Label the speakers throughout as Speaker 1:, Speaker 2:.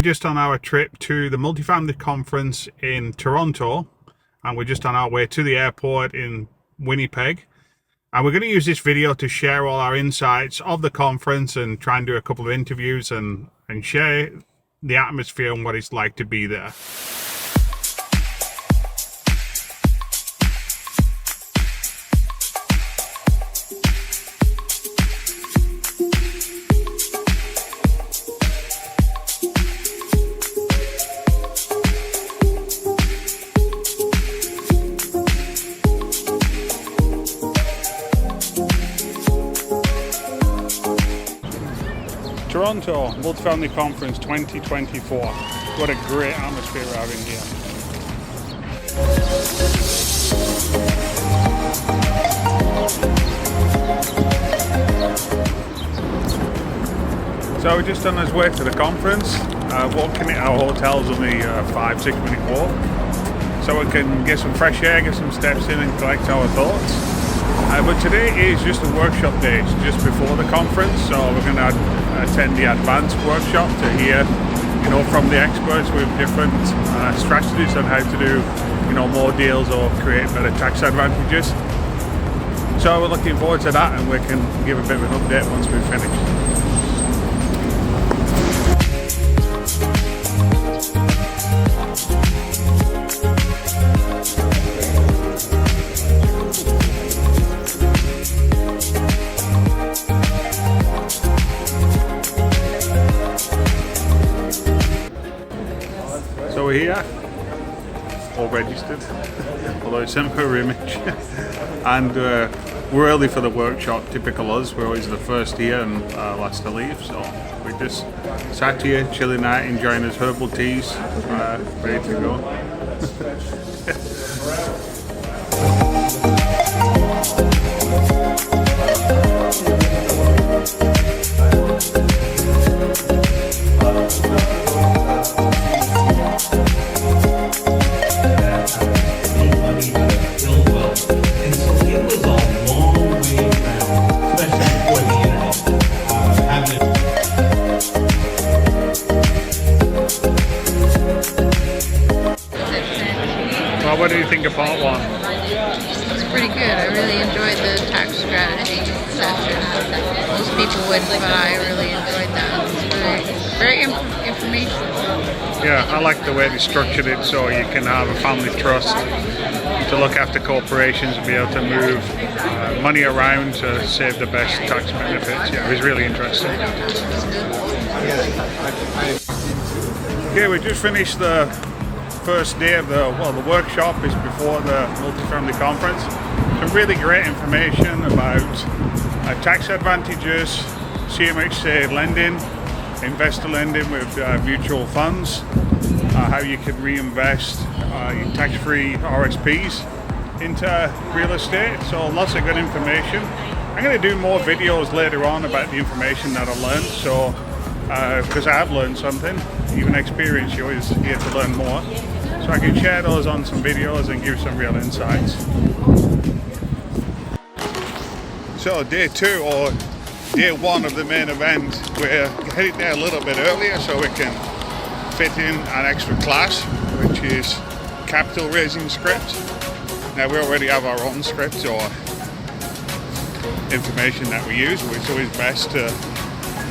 Speaker 1: just on our trip to the Multifamily conference in Toronto, and we're just on our way to the airport in Winnipeg. And we're going to use this video to share all our insights of the conference and try and do a couple of interviews and share the atmosphere and what it's like to be there. Toronto Multifamily Conference 2024. What a great atmosphere we're having here. So we're just on our way to the conference. Walking at our hotel's only a 5-6 minute walk. So we can get some fresh air, get some steps in and collect our thoughts. But today is just a workshop day, it's just before the conference, so we're going to attend the advanced workshop to hear, from the experts with different strategies on how to do, more deals or create better tax advantages. So we're looking forward to that, and we can give a bit of an update once we've finished. So we're here, all registered, although it's a mirror image, and we're early for the workshop. Typical us, we're always the first here and last to leave, so we just sat here chilling out, enjoying his herbal teas, ready to go. What do you think of part one?
Speaker 2: It's pretty good. I really enjoyed the tax strategy session. Most people wouldn't, but I really enjoyed that. It's very informational.
Speaker 1: Yeah, I like the way they structured it so you can have a family trust to look after corporations and be able to move money around to save the best tax benefits. Yeah, it was really interesting. Okay, we just finished the first day of the workshop is before the Multifamily conference. Some really great information about tax advantages, CMHC lending, investor lending with mutual funds, how you can reinvest your tax-free RSPs into real estate. So lots of good information. I'm going to do more videos later on about the information that I learned. So because I have learned something, even experience, you're always here to learn more. So I can share those on some videos and give some real insights. So day 2 or day 1 of the main event, we're heading there a little bit earlier so we can fit in an extra class, which is capital raising script. Now we already have our own script or information that we use, but it's always best to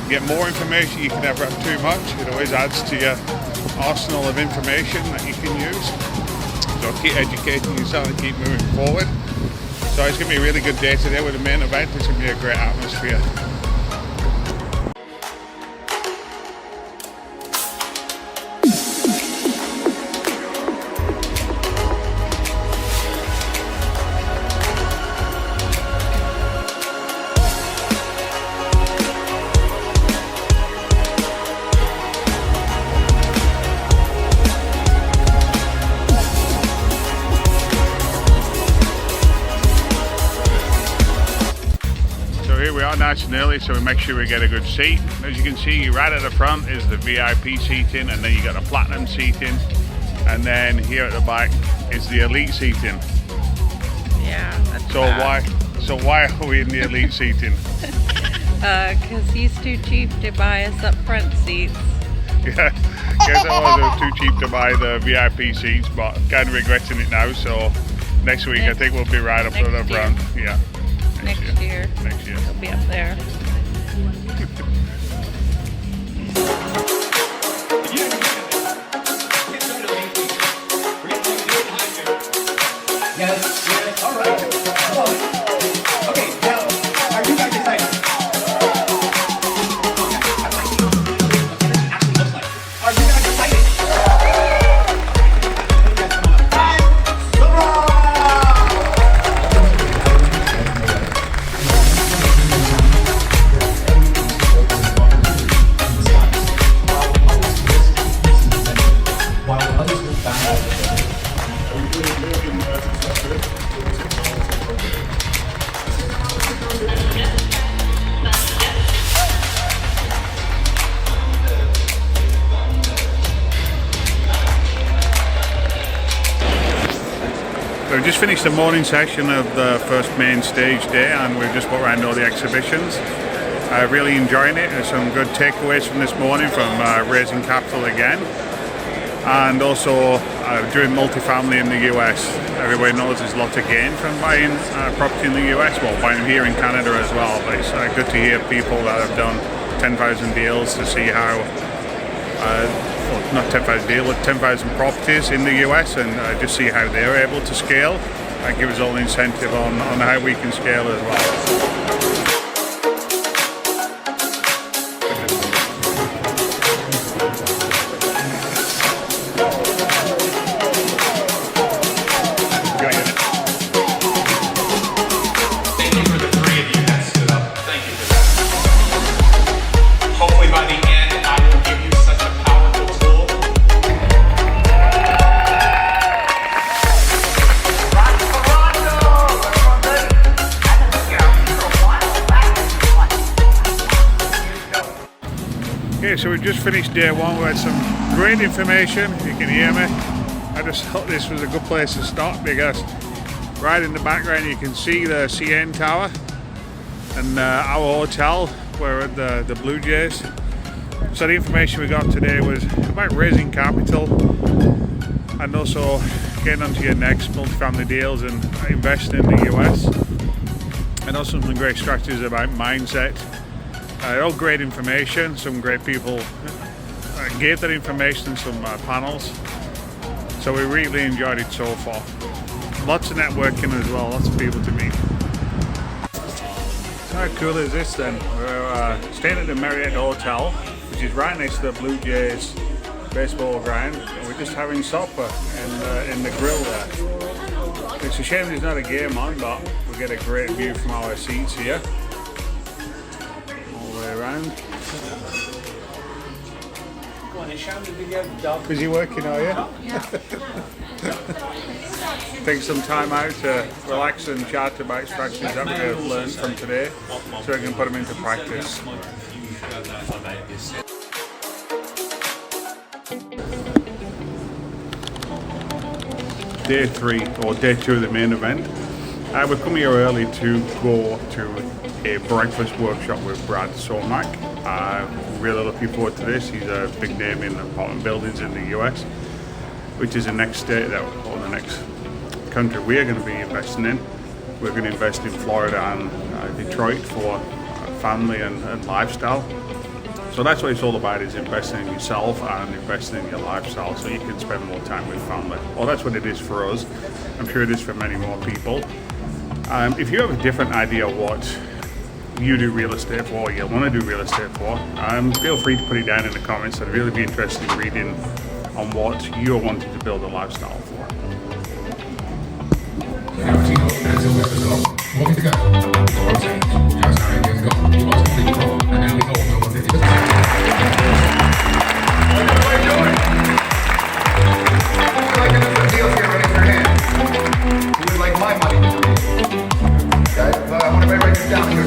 Speaker 1: get more information. You can never have too much. It always adds to your arsenal of information that you can use. So keep educating yourself and keep moving forward. So it's going to be a really good day today with the main event. It's going to be a great atmosphere. Nice and early, so we make sure we get a good seat. As you can see, right at the front is the VIP seating, and then you got the platinum seating, and then here at the back is the elite seating.
Speaker 2: Yeah, that's
Speaker 1: so why are we in the elite seating?
Speaker 2: Because he's too cheap to buy us up front seats.
Speaker 1: Yeah, guess I was too cheap to buy the VIP seats, but kind of regretting it now. So next week I think we'll be right up to the front. Yeah.
Speaker 2: Next year. It'll be up there.
Speaker 3: Yes, all right. Come on. Okay, now, are you guys excited? Are you guys excited?
Speaker 1: We've just finished the morning session of the first main stage day, and we've just walked around all the exhibitions. Really enjoying it. There's some good takeaways from this morning from raising capital again, and also doing multifamily in the US. Everybody knows there's lots of gain from buying property in the US, well, buying them here in Canada as well. But it's good to hear people that have done 10,000 deals to see how well, not 10,000 deals, but 10,000 properties in the US, and just see how they're able to scale. That gives us all the incentive on how we can scale as well.
Speaker 3: Thank you for the three of you that stood up. Thank you for that. Hopefully by the end, I will give you such a powerful tool.
Speaker 1: Okay, so we just finished day one. We had some great information. You can hear me. I just thought this was a good place to start because right in the background you can see the CN Tower and our hotel. We're at the Blue Jays. So the information we got today was about raising capital and also getting onto your next multifamily deals and investing in the US. And also some great strategies about mindset. All great information. Some great people gave that information in some panels. So we really enjoyed it so far. Lots of networking as well, lots of people to meet. How cool is this then? We're staying at the Marriott Hotel, which is right next to the Blue Jays baseball ground. And we're just having supper in the grill there. It's a shame there's not a game on, but we get a great view from our seats here. All the way around. Busy working, are you?
Speaker 2: Yeah.
Speaker 1: Take some time out to relax and chat about strategies that we've learned from today so we can put them into practice. Day 3 or day 2 of the main event. We're coming here early to go to a breakfast workshop with Brad Somack. Really looking forward to this. He's a big name in apartment buildings in the US, which is the next state that, or the next country we're going to be investing in. We're going to invest in Florida and Detroit for family and lifestyle. So that's what it's all about, is investing in yourself and investing in your lifestyle so you can spend more time with family. Well, that's what it is for us. I'm sure it is for many more people. If you have a different idea of what you do real estate for, you want to do real estate for, feel free to put it down in the comments. I'd really be interested in reading on what you're wanting to build a lifestyle for.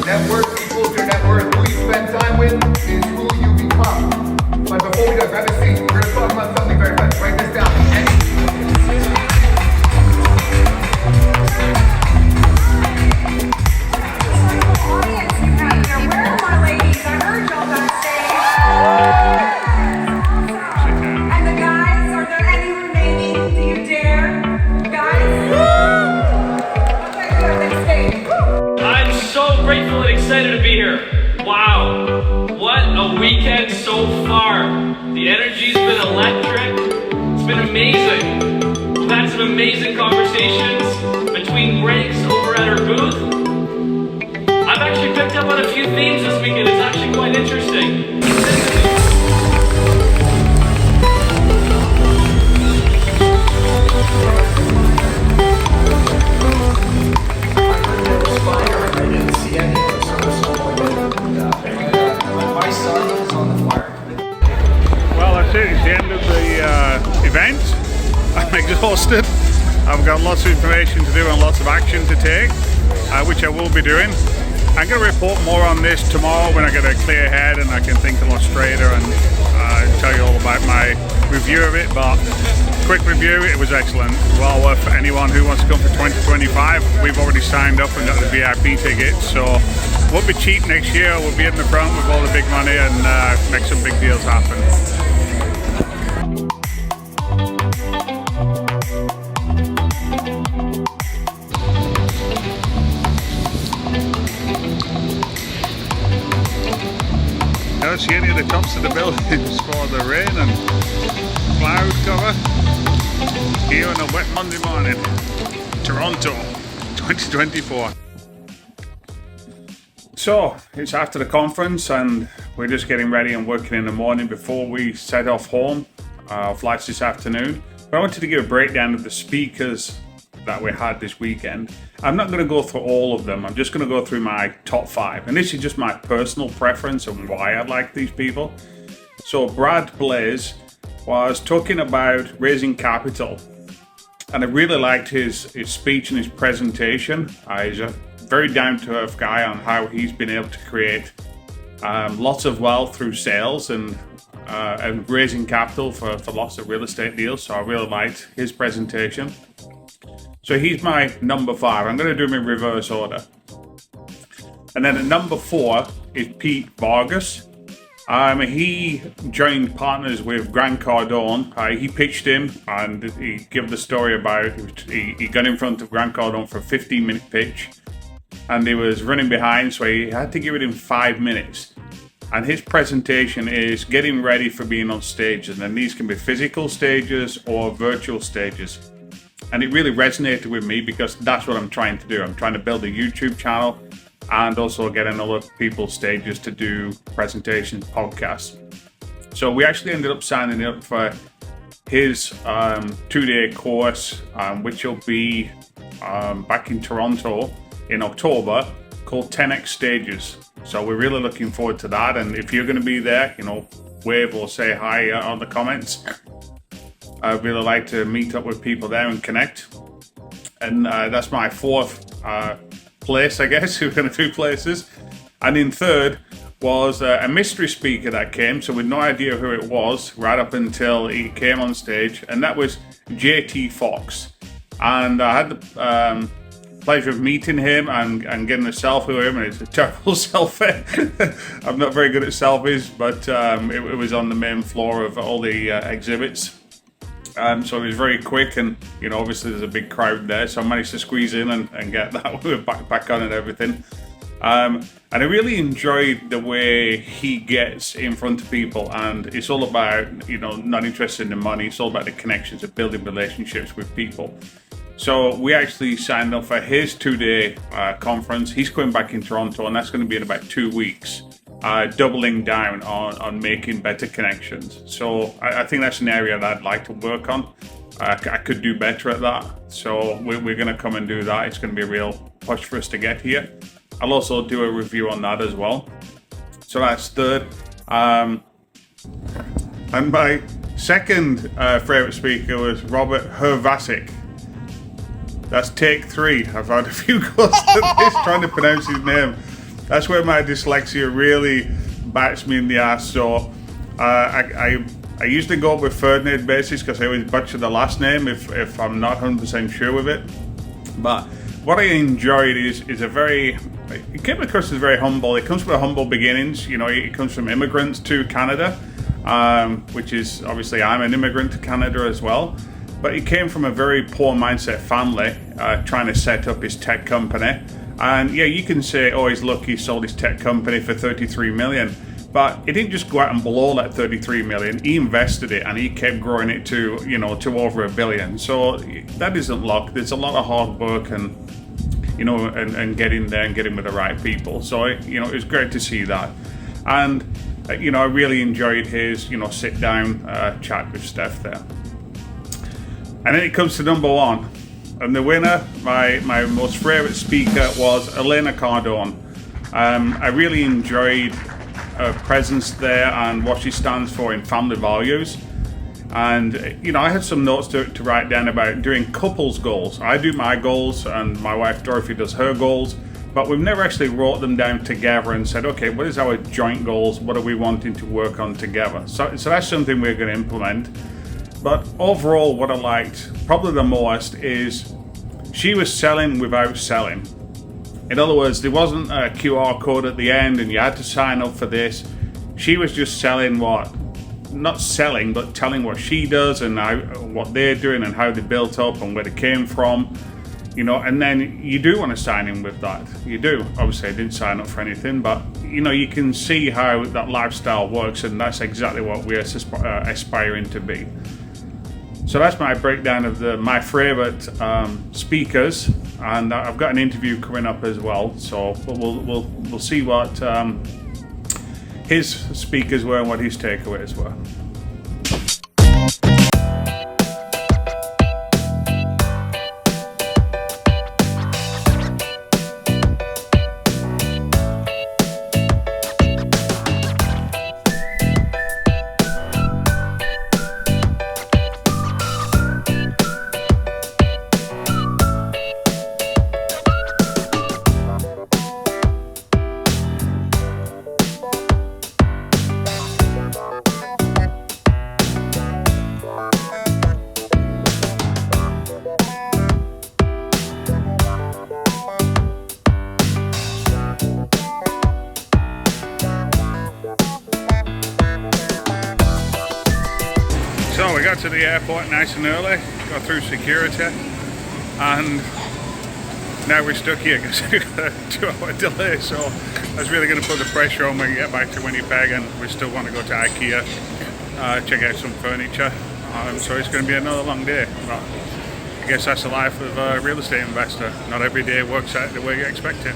Speaker 3: Network equals your net worth. Who you spend time with is who you become. But before we go, grab a seat. We're going to talk about something very fast. Write this down.
Speaker 4: Audience you have here. Where are my ladies? I heard y'all backstage.
Speaker 5: The energy's been electric. It's been amazing. We've had some amazing conversations between breaks over at our booth. I've actually picked up on a few themes this weekend. It's actually quite interesting.
Speaker 1: Well, that's it. It's the end of the event. I'm exhausted. I've got lots of information to do and lots of action to take, which I will be doing. I'm going to report more on this tomorrow when I get a clear head and I can think a lot straighter and tell you all about my review of it. But quick review, it was excellent. Well worth anyone who wants to come for 2025. We've already signed up and got the VIP tickets, so we'll be cheap next year. We'll be in the front with all the big money and make some big deals happen. I don't see any of the tops of the buildings for the rain and cloud cover here on a wet Monday morning, Toronto 2024. So it's after the conference and we're just getting ready and working in the morning before we set off home. Flights this afternoon. But I wanted to give a breakdown of the speakers that we had this weekend. I'm not going to go through all of them. I'm just going to go through my top 5. And this is just my personal preference and why I like these people. So Brad Blaze was talking about raising capital. And I really liked his speech and his presentation. He's a very down-to-earth guy on how he's been able to create lots of wealth through sales and raising capital for lots of real estate deals. So I really liked his presentation. So he's my number 5. I'm going to do them in reverse order. And then at number 4 is Pete Vargas. He joined partners with Grant Cardone. He pitched him and he gave the story about he got in front of Grant Cardone for a 15-minute pitch. And he was running behind, so he had to give it in 5 minutes. And his presentation is getting ready for being on stages. And these can be physical stages or virtual stages. And it really resonated with me because that's what I'm trying to do. I'm trying to build a YouTube channel and also get in other people's stages to do presentations, podcasts. So we actually ended up signing up for his 2-day course, which will be back in Toronto in October, called 10x Stages. So we're really looking forward to that. And if you're going to be there, wave or say hi on the comments. I'd really like to meet up with people there and connect. And that's my 4th place, I guess. We're going to 2 places. And in 3rd was a mystery speaker that came, so with no idea who it was, right up until he came on stage. And that was JT Fox. And I had the pleasure of meeting him and getting a selfie with him. And it's a terrible selfie. I'm not very good at selfies, but it was on the main floor of all the exhibits. So it was very quick, and obviously there's a big crowd there, so I managed to squeeze in and get that with a backpack on and everything. And I really enjoyed the way he gets in front of people, and it's all about not interested in the money. It's all about the connections of building relationships with people. So we actually signed up for his 2-day conference. He's coming back in Toronto, and that's going to be in about 2 weeks. Doubling down on making better connections. So I think that's an area that I'd like to work on. I could do better at that. So we're going to come and do that. It's going to be a real push for us to get here. I'll also do a review on that as well. So that's 3rd. And my 2nd favorite speaker was Robert Hervasic. That's take 3. I've had a few goes at this trying to pronounce his name. That's where my dyslexia really bites me in the ass. So I usually go with 3rd name basis because I always butcher the last name if I'm not 100% sure with it. But what I enjoyed is he came across as very humble. He comes from humble beginnings. He comes from immigrants to Canada, which is obviously I'm an immigrant to Canada as well. But he came from a very poor mindset family, trying to set up his tech company. And yeah, you can say, oh, he's lucky he sold his tech company for $33 million. But he didn't just go out and blow that 33 million. He invested it and he kept growing it to, to over $1 billion. So that isn't luck. There's a lot of hard work and, and getting there and getting with the right people. So, it was great to see that. And, I really enjoyed his, sit down chat with Steph there. And then it comes to number one. And the winner, my most favorite speaker, was Elena Cardone. I really enjoyed her presence there and what she stands for in family values. And I had some notes to write down about doing couples goals. I do my goals and my wife Dorothy does her goals, but we've never actually wrote them down together and said, okay, what is our joint goals? What are we wanting to work on together? So that's something we're going to implement. But overall, what I liked probably the most is she was selling without selling. In other words, there wasn't a QR code at the end and you had to sign up for this. She was just selling not selling, but telling what she does and what they're doing and how they built up and where they came from. And then you do want to sign in with that. You do. Obviously, I didn't sign up for anything, but you can see how that lifestyle works, and that's exactly what we're aspiring to be. So that's my breakdown of my favorite speakers, and I've got an interview coming up as well. So we'll see what his speakers were and what his takeaways were. So we got to the airport nice and early, got through security, and now we're stuck here because we've got a 2-hour delay. So that's really going to put the pressure on when we get back to Winnipeg, and we still want to go to IKEA, check out some furniture. So it's going to be another long day. But I guess that's the life of a real estate investor. Not every day works out the way you expect it.